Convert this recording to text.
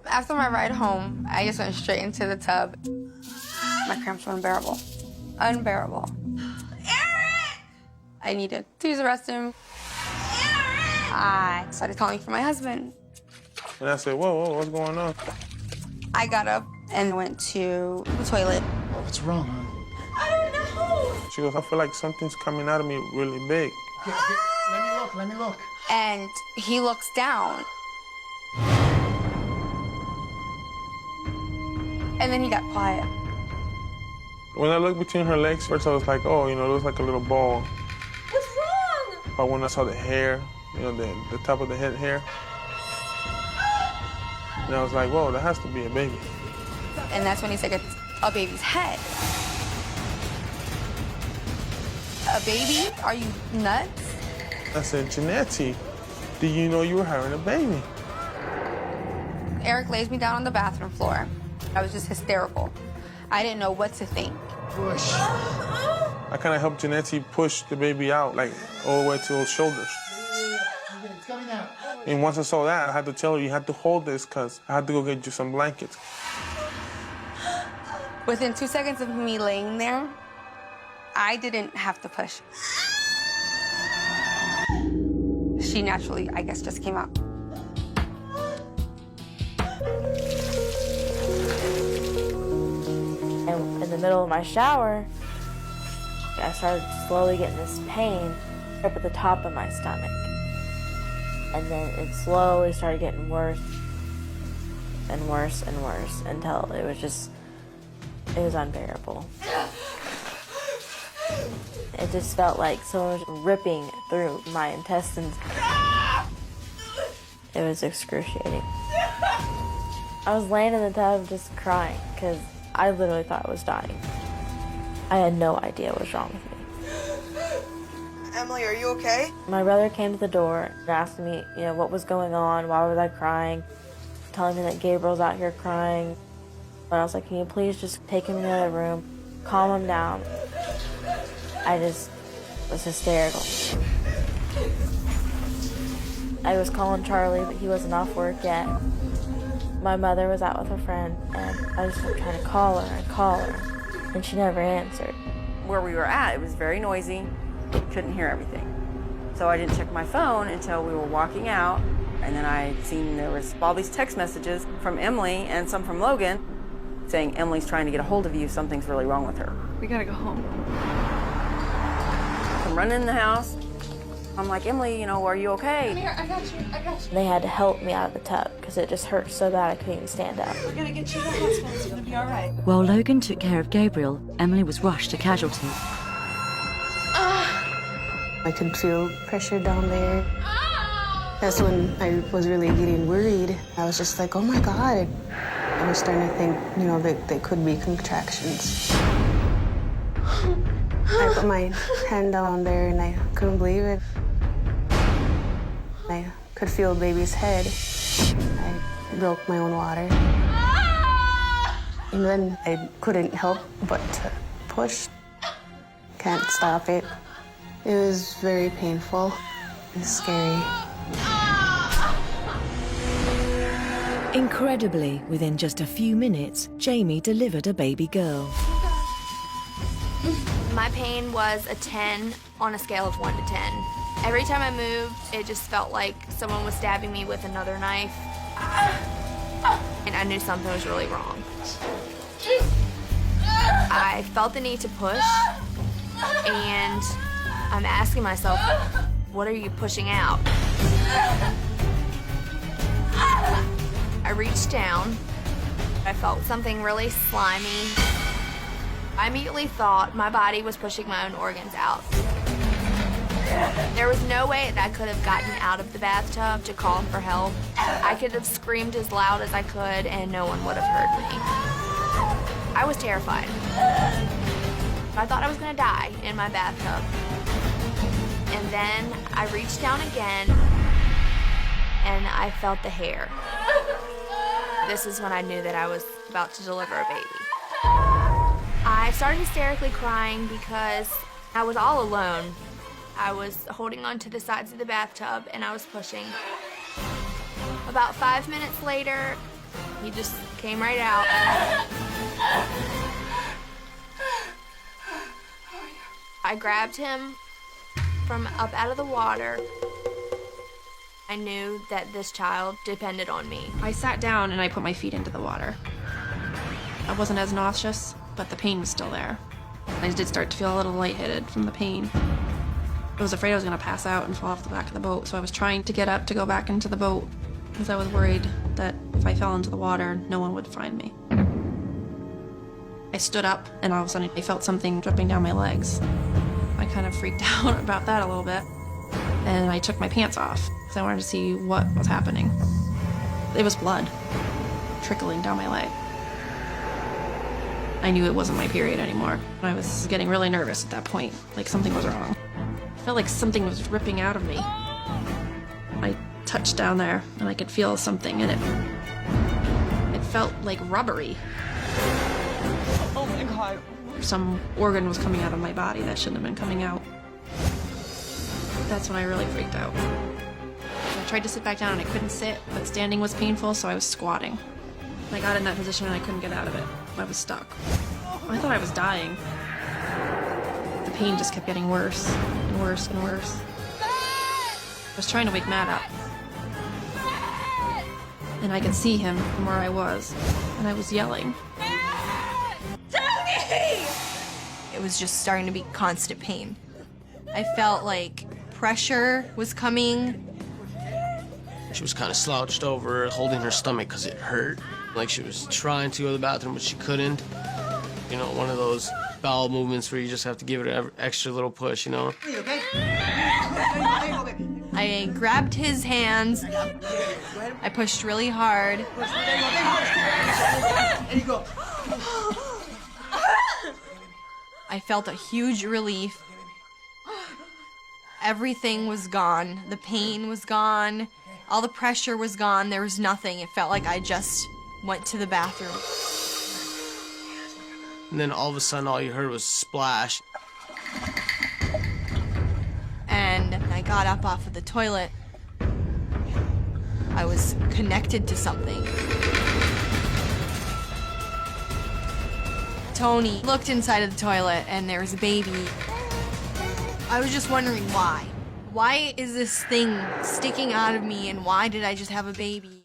After my ride home, I just went straight into the tub. My cramps were unbearable. Unbearable. Eric! I needed to use the restroom. Eric! I started calling for my husband. And I said, whoa, what's going on? I got up and went to the toilet. What's wrong, hon? I don't know. She goes, I feel like something's coming out of me really big. Here, let me look. And he looks down. And then he got quiet. When I looked between her legs, first I was like, oh, it looks like a little ball. What's wrong? But when I saw the hair, the top of the head hair, and I was like, whoa, that has to be a baby. And that's when he said, it's a baby's head. A baby? Are you nuts? I said, Janetti, do you know you were having a baby? Eric lays me down on the bathroom floor. I was just hysterical. I didn't know what to think. Push. I kind of helped Janetti push the baby out, like, all the way to his shoulders. It's coming out. And once I saw that, I had to tell her, you had to hold this, because I had to go get you some blankets. Within 2 seconds of me laying there, I didn't have to push. She naturally, I guess, just came out. And in the middle of my shower, I started slowly getting this pain up at the top of my stomach. And then it slowly started getting worse and worse and worse until it was unbearable. It just felt like someone was ripping through my intestines. It was excruciating. I was laying in the tub just crying because I literally thought I was dying. I had no idea what was wrong with me. Emily, are you okay? My brother came to the door and asked me, what was going on, why was I crying, telling me that Gabriel's out here crying. And I was like, can you please just take him in the other room, calm him down. I just was hysterical. I was calling Charlie, but he wasn't off work yet. My mother was out with a friend, and I was just trying to call her, and she never answered. Where we were at, it was very noisy, couldn't hear everything. So I didn't check my phone until we were walking out, and then I seen there was all these text messages from Emily and some from Logan saying, Emily's trying to get a hold of you, something's really wrong with her. We gotta go home. I'm running in the house. I'm like, Emily, are you okay? Come here, I got you. They had to help me out of the tub because it just hurt so bad I couldn't even stand up. We're gonna get you to the hospital. It's gonna be all right. While Logan took care of Gabriel, Emily was rushed to casualty. I could feel pressure down there. That's when I was really getting worried. I was just like, oh my God. I was starting to think, that they could be contractions. I put my hand down there and I couldn't believe it. I could feel baby's head. I broke my own water. And then I couldn't help but to push. Can't stop it. It was very painful and scary. Incredibly, within just a few minutes, Jamie delivered a baby girl. My pain was a 10 on a scale of 1 to 10. Every time I moved, it just felt like someone was stabbing me with another knife. And I knew something was really wrong. I felt the need to push, and I'm asking myself, what are you pushing out? I reached down. I felt something really slimy. I immediately thought my body was pushing my own organs out. There was no way that I could have gotten out of the bathtub to call for help. I could have screamed as loud as I could and no one would have heard me. I was terrified. I thought I was gonna die in my bathtub. And then I reached down again and I felt the hair. This is when I knew that I was about to deliver a baby. I started hysterically crying because I was all alone. I was holding on to the sides of the bathtub and I was pushing. About 5 minutes later, He just came right out. I grabbed him from up out of the water. I knew that this child depended on me. I sat down and I put my feet into the water. I wasn't as nauseous, but the pain was still there. I did start to feel a little lightheaded from the pain. I was afraid I was going to pass out and fall off the back of the boat, so I was trying to get up to go back into the boat because I was worried that if I fell into the water, no one would find me. I stood up, and all of a sudden I felt something dripping down my legs. I kind of freaked out about that a little bit, and I took my pants off because I wanted to see what was happening. It was blood trickling down my leg. I knew it wasn't my period anymore. I was getting really nervous at that point, like something was wrong. I felt like something was ripping out of me. I touched down there, and I could feel something in it. It felt like rubbery. Oh my God. Some organ was coming out of my body that shouldn't have been coming out. That's when I really freaked out. I tried to sit back down and I couldn't sit, but standing was painful, so I was squatting. I got in that position and I couldn't get out of it. I was stuck. I thought I was dying. The pain just kept getting worse and worse and worse. I was trying to wake Matt up. And I could see him from where I was, and I was yelling. It was just starting to be constant pain. I felt like pressure was coming. She was kind of slouched over, holding her stomach because it hurt. Like she was trying to go to the bathroom, but she couldn't. You know, one of those bowel movements where you just have to give it an extra little push, you know? I grabbed his hands. I pushed really hard. I felt a huge relief. Everything was gone. The pain was gone. All the pressure was gone. There was nothing. It felt like I just went to the bathroom. And then all of a sudden, all you heard was splash. And I got up off of the toilet. I was connected to something. Tony looked inside of the toilet and there was a baby. I was just wondering why. Why is this thing sticking out of me and why did I just have a baby?